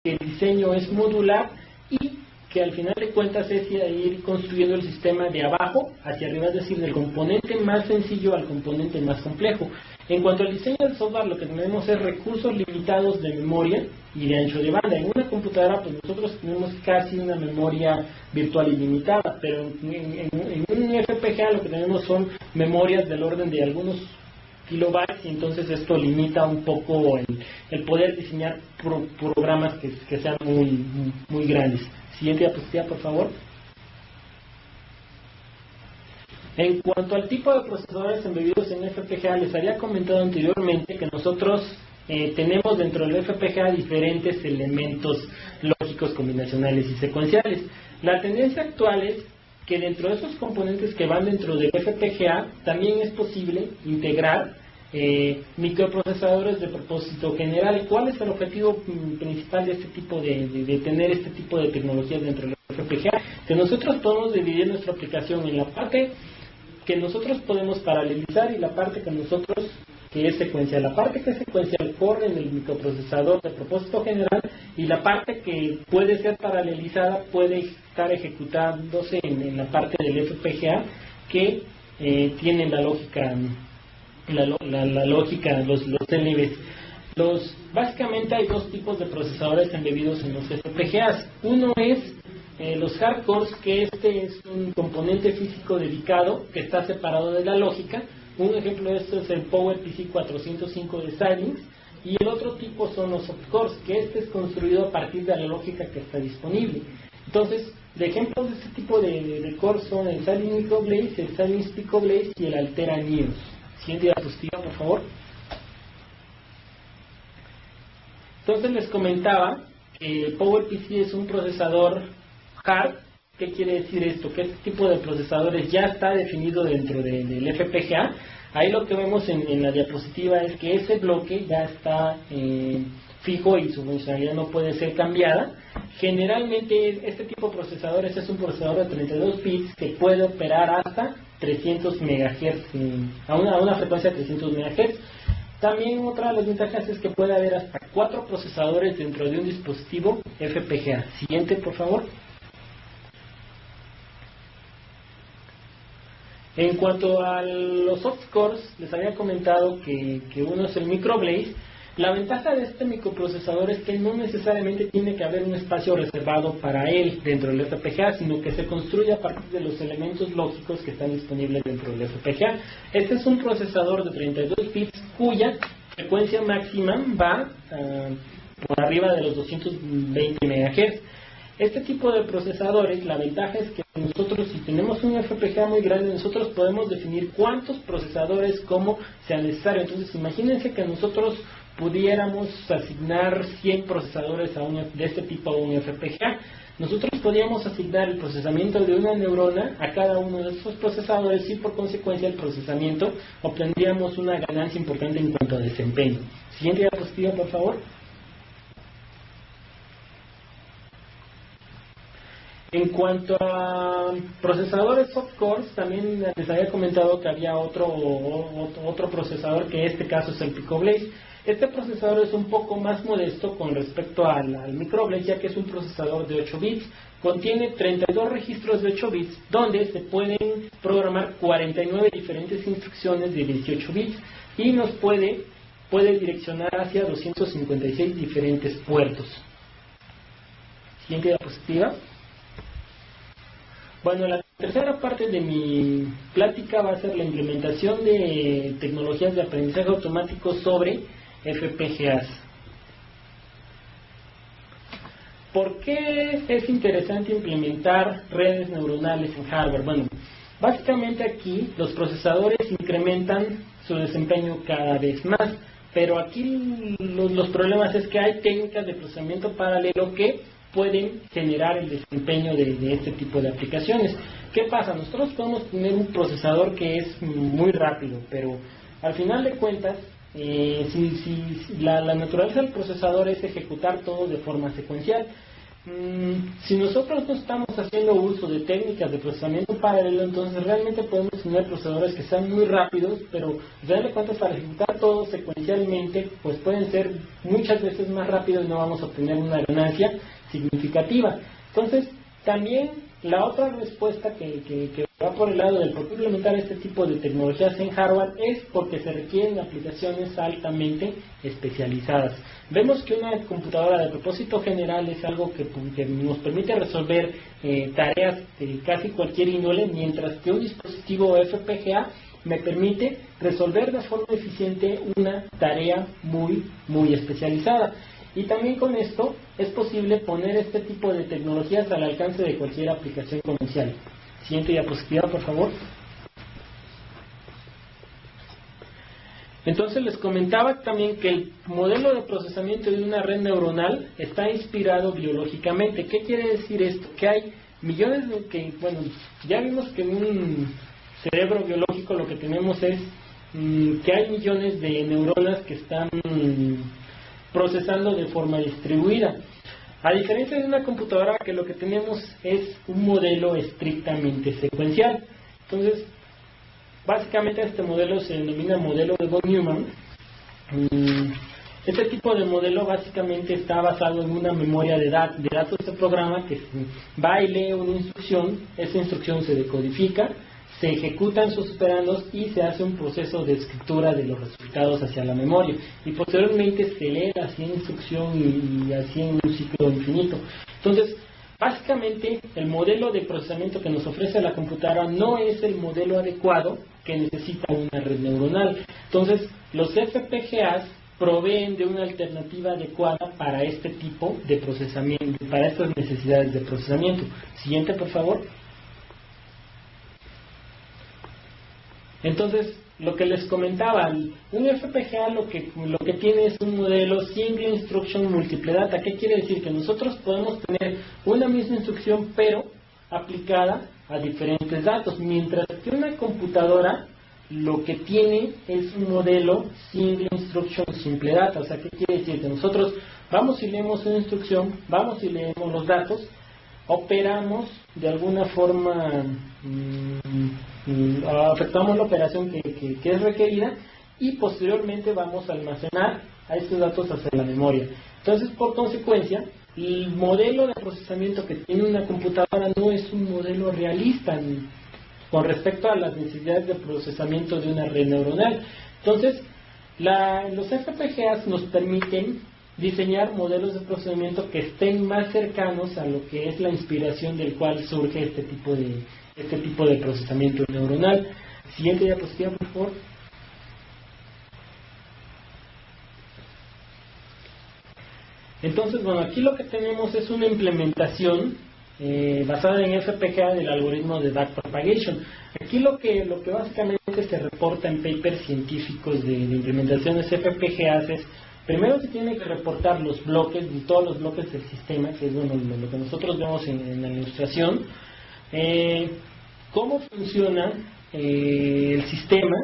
que el diseño es modular y que al final de cuentas es ir construyendo el sistema de abajo hacia arriba, es decir, del componente más sencillo al componente más complejo. En cuanto al diseño del software, lo que tenemos es recursos limitados de memoria y de ancho de banda. En una computadora, pues nosotros tenemos casi una memoria virtual ilimitada, pero en un FPGA lo que tenemos son memorias del orden de algunos kilobytes, y entonces esto limita un poco el poder diseñar programas que sean muy grandes. Siguiente diapositiva, por favor. En cuanto al tipo de procesadores embebidos en FPGA, les había comentado anteriormente que nosotros tenemos dentro del FPGA diferentes elementos lógicos combinacionales y secuenciales. La tendencia actual es que dentro de esos componentes que van dentro del FPGA también es posible integrar microprocesadores de propósito general. ¿Cuál es el objetivo principal de este tipo de tener este tipo de tecnologías dentro del FPGA? Que nosotros podemos dividir nuestra aplicación en la parte que nosotros podemos paralelizar y la parte que es secuencial. La parte que es secuencial corre en el microprocesador de propósito general, y la parte que puede ser paralelizada puede estar ejecutándose en la parte del FPGA que tiene la lógica los LVs. Básicamente hay dos tipos de procesadores embebidos en los FPGAs. Uno es los hardcores, que este es un componente físico dedicado que está separado de la lógica. Un ejemplo de esto es el PowerPC 405 de Xilinx, y el otro tipo son los softcores, que este es construido a partir de la lógica que está disponible. Entonces, de ejemplos de este tipo de cores son el Xilinx Microblaze, el Xilinx Picoblaze y el Altera Neos. Siguiente diapositiva, por favor. Entonces les comentaba que PowerPC es un procesador hard. ¿Qué quiere decir esto? Que este tipo de procesadores ya está definido dentro del FPGA. Ahí lo que vemos en la diapositiva es que ese bloque ya está fijo y su funcionalidad no puede ser cambiada. Generalmente este tipo de procesadores es un procesador de 32 bits que puede operar hasta 300 MHz, a una frecuencia de 300 MHz. También otra de las ventajas es que puede haber hasta 4 procesadores dentro de un dispositivo FPGA. Siguiente, por favor. En cuanto a los softcores, les había comentado que uno es el Microblaze. La ventaja de este microprocesador es que no necesariamente tiene que haber un espacio reservado para él dentro del FPGA, sino que se construye a partir de los elementos lógicos que están disponibles dentro del FPGA. Este es un procesador de 32 bits cuya frecuencia máxima va por arriba de los 220 MHz. Este tipo de procesadores, la ventaja es que nosotros, si tenemos un FPGA muy grande, nosotros podemos definir cuántos procesadores como sea necesario. Entonces, imagínense que nosotros pudiéramos asignar 100 procesadores de este tipo a un FPGA. Nosotros podríamos asignar el procesamiento de una neurona a cada uno de esos procesadores, y por consecuencia el procesamiento obtendríamos una ganancia importante en cuanto a desempeño. Siguiente diapositiva, por favor. En cuanto a procesadores softcores, también les había comentado que había otro procesador, que en este caso es el Picoblaze. Este procesador es un poco más modesto con respecto al Microblaze, ya que es un procesador de 8 bits. Contiene 32 registros de 8 bits, donde se pueden programar 49 diferentes instrucciones de 18 bits, y nos puede direccionar hacia 256 diferentes puertos. Siguiente diapositiva. Bueno, la tercera parte de mi plática va a ser la implementación de tecnologías de aprendizaje automático sobre FPGAs. ¿Por qué es interesante implementar redes neuronales en hardware? Bueno, básicamente aquí los procesadores incrementan su desempeño cada vez más, pero aquí los problemas es que hay técnicas de procesamiento paralelo que pueden generar el desempeño de este tipo de aplicaciones. ¿Qué pasa? Nosotros podemos tener un procesador que es muy rápido, pero al final de cuentas, si la naturaleza del procesador es ejecutar todo de forma secuencial. Si nosotros no estamos haciendo uso de técnicas de procesamiento paralelo, entonces realmente podemos tener procesadores que sean muy rápidos, pero darle cuenta para ejecutar todo secuencialmente, pues pueden ser muchas veces más rápidos y no vamos a obtener una ganancia significativa. Entonces, también la otra respuesta que va por el lado del por qué implementar este tipo de tecnologías en hardware es porque se requieren aplicaciones altamente especializadas. Vemos que una computadora de propósito general es algo que nos permite resolver tareas de casi cualquier índole, mientras que un dispositivo FPGA me permite resolver de forma eficiente una tarea muy especializada. Y también con esto es posible poner este tipo de tecnologías al alcance de cualquier aplicación comercial. Siguiente diapositiva, por favor. Entonces les comentaba también que el modelo de procesamiento de una red neuronal está inspirado biológicamente. ¿Qué quiere decir esto? Que hay millones de ya vimos que en un cerebro biológico lo que tenemos es que hay millones de neuronas que están procesando de forma distribuida. A diferencia de una computadora, que lo que tenemos es un modelo estrictamente secuencial. Entonces, básicamente este modelo se denomina modelo de von Neumann. Este tipo de modelo básicamente está basado en una memoria de datos de programa que va y lee una instrucción, esa instrucción se decodifica, se ejecutan sus operandos y se hace un proceso de escritura de los resultados hacia la memoria. Y posteriormente se lee así en instrucción y así en un ciclo infinito. Entonces, básicamente, el modelo de procesamiento que nos ofrece la computadora no es el modelo adecuado que necesita una red neuronal. Entonces, los FPGAs proveen de una alternativa adecuada para este tipo de procesamiento, para estas necesidades de procesamiento. Siguiente, por favor. Entonces, lo que les comentaba, un FPGA lo que tiene es un modelo Single Instruction Multiple Data. ¿Qué quiere decir? Que nosotros podemos tener una misma instrucción, pero aplicada a diferentes datos, mientras que una computadora lo que tiene es un modelo Single Instruction Simple Data. O sea, ¿qué quiere decir? Que nosotros vamos y leemos una instrucción, vamos y leemos los datos, operamos de alguna forma, afectamos la operación que es requerida y posteriormente vamos a almacenar a estos datos hacia la memoria. Entonces, por consecuencia, el modelo de procesamiento que tiene una computadora no es un modelo realista con respecto a las necesidades de procesamiento de una red neuronal. Entonces, los FPGAs nos permiten diseñar modelos de procesamiento que estén más cercanos a lo que es la inspiración del cual surge este tipo de procesamiento neuronal. Siguiente diapositiva, por favor. Entonces, bueno, aquí lo que tenemos es una implementación basada en FPGA del algoritmo de backpropagation. Aquí lo que básicamente se reporta en papers científicos de implementaciones FPGAs es: primero se tiene que reportar los bloques, todos los bloques del sistema, que es lo que nosotros vemos en la ilustración, cómo funciona el sistema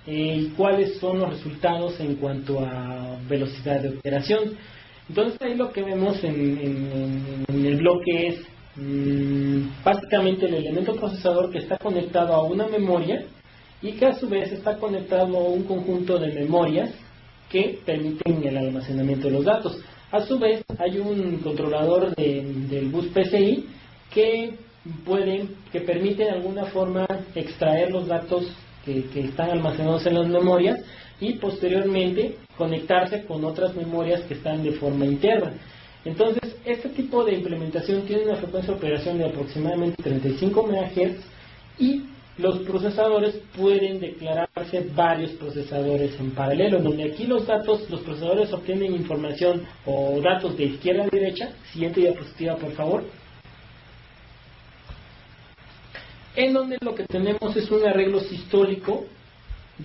y cuáles son los resultados en cuanto a velocidad de operación. Entonces ahí lo que vemos en el bloque es básicamente el elemento procesador que está conectado a una memoria y que a su vez está conectado a un conjunto de memorias que permiten el almacenamiento de los datos. A su vez hay un controlador del bus PCI que permite de alguna forma extraer los datos que están almacenados en las memorias y posteriormente conectarse con otras memorias que están de forma interna. Entonces, este tipo de implementación tiene una frecuencia de operación de aproximadamente 35 MHz y los procesadores pueden declararse varios procesadores en paralelo, donde aquí los procesadores obtienen información o datos de izquierda a derecha. Siguiente diapositiva, por favor. En donde lo que tenemos es un arreglo sistólico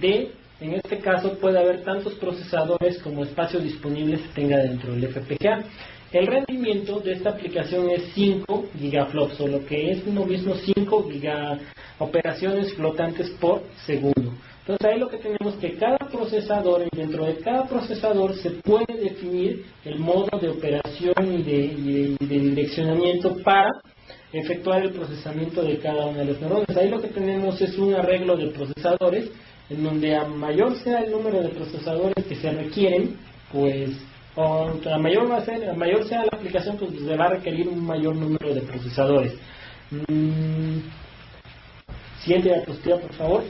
en este caso puede haber tantos procesadores como espacio disponible se tenga dentro del FPGA. El rendimiento de esta aplicación es 5 gigaflops, o lo que es uno mismo 5 giga operaciones flotantes por segundo. Entonces ahí lo que tenemos es que cada procesador, dentro de cada procesador se puede definir el modo de operación y de direccionamiento para efectuar el procesamiento de cada una de las neuronas. Ahí lo que tenemos es un arreglo de procesadores en donde a mayor sea el número de procesadores que se requieren, pues a mayor sea la aplicación, pues se va a requerir un mayor número de procesadores. Siguiente diapositiva, por favor.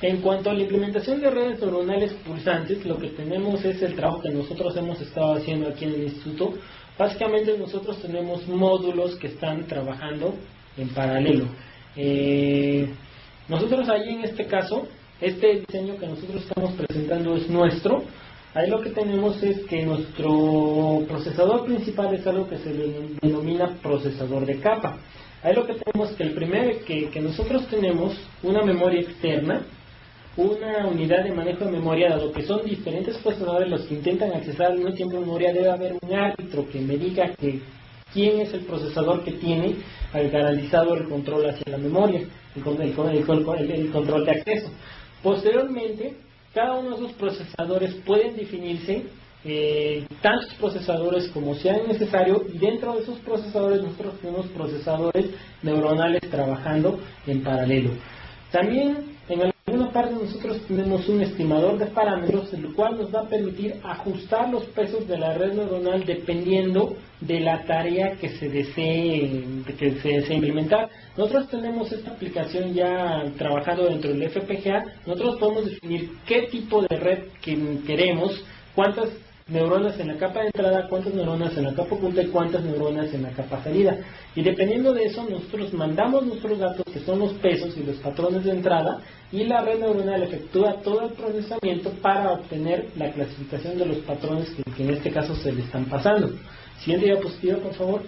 En cuanto a la implementación de redes neuronales pulsantes, lo que tenemos es el trabajo que nosotros hemos estado haciendo aquí en el instituto. Básicamente nosotros tenemos módulos que están trabajando en paralelo. Nosotros ahí en este caso, este diseño que nosotros estamos presentando es nuestro. Ahí lo que tenemos es que nuestro procesador principal es algo que se denomina procesador de capa. Ahí lo que tenemos que el primero que nosotros tenemos una memoria externa, una unidad de manejo de memoria, dado que son diferentes procesadores los que intentan accesar al mismo tiempo memoria, debe haber un árbitro que me diga que quién es el procesador que tiene garantizado el control hacia la memoria, el control de acceso. Posteriormente, cada uno de esos procesadores pueden definirse tantos procesadores como sean necesario, y dentro de esos procesadores nosotros tenemos procesadores neuronales trabajando en paralelo. También en alguna parte nosotros tenemos un estimador de parámetros, el cual nos va a permitir ajustar los pesos de la red neuronal dependiendo de la tarea que se desee implementar. Nosotros tenemos esta aplicación ya trabajando dentro del FPGA. Nosotros podemos definir qué tipo de red que queremos, cuántas neuronas en la capa de entrada, cuántas neuronas en la capa oculta y cuántas neuronas en la capa salida. Y dependiendo de eso, nosotros mandamos nuestros datos, que son los pesos y los patrones de entrada, y la red neuronal efectúa todo el procesamiento para obtener la clasificación de los patrones que en este caso se le están pasando. Siguiente diapositiva, por favor.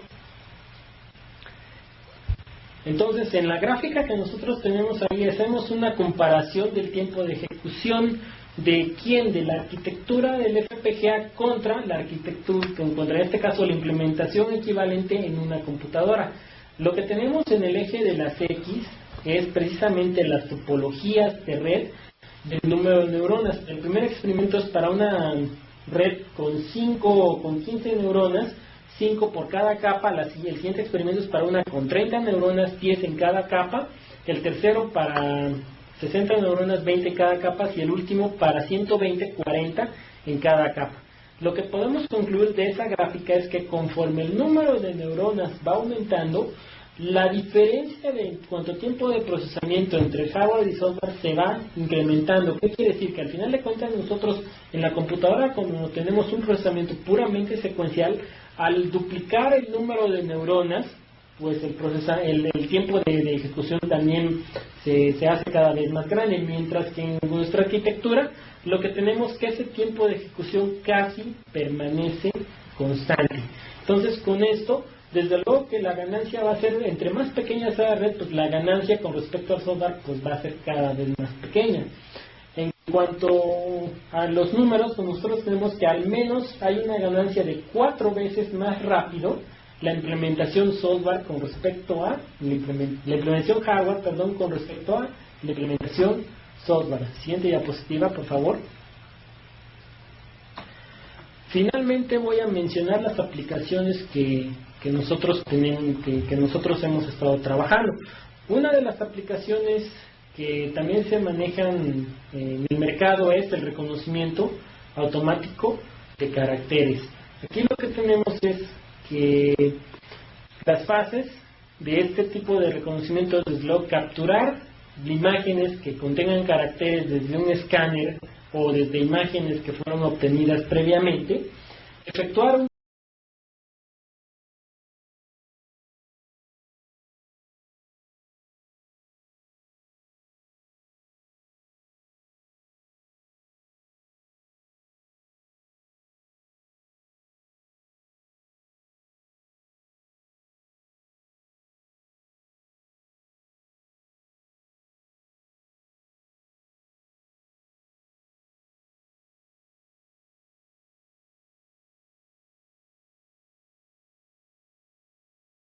Entonces, en la gráfica que nosotros tenemos ahí, hacemos una comparación del tiempo de ejecución de la arquitectura del FPGA contra la arquitectura, contra en este caso la implementación equivalente en una computadora. Lo que tenemos en el eje de las X es precisamente las topologías de red del número de neuronas. El primer experimento es para una red con 15 neuronas, 5 por cada capa. El siguiente experimento es para una con 30 neuronas, 10 en cada capa. El tercero para 60 neuronas, 20 en cada capa, y el último para 120, 40 en cada capa. Lo que podemos concluir de esa gráfica es que conforme el número de neuronas va aumentando, la diferencia de cuánto tiempo de procesamiento entre hardware y software se va incrementando. ¿Qué quiere decir? Que al final de cuentas nosotros en la computadora, como tenemos un procesamiento puramente secuencial, al duplicar el número de neuronas, pues el tiempo de ejecución también se hace cada vez más grande, mientras que en nuestra arquitectura lo que tenemos es que ese tiempo de ejecución casi permanece constante. Entonces, con esto, desde luego que la ganancia va a ser, entre más pequeña sea la red, pues la ganancia con respecto al software pues va a ser cada vez más pequeña. En cuanto a los números, pues nosotros tenemos que al menos hay una ganancia de 4 veces más rápido la implementación software con respecto a la implementación hardware, con respecto a la implementación software. Siguiente diapositiva, por favor. Finalmente voy a mencionar las aplicaciones que nosotros tenemos, que nosotros hemos estado trabajando. Una de las aplicaciones que también se manejan en el mercado es el reconocimiento automático de caracteres. Aquí lo que tenemos es que las fases de este tipo de reconocimiento es capturar imágenes que contengan caracteres desde un escáner o desde imágenes que fueron obtenidas previamente, efectuar un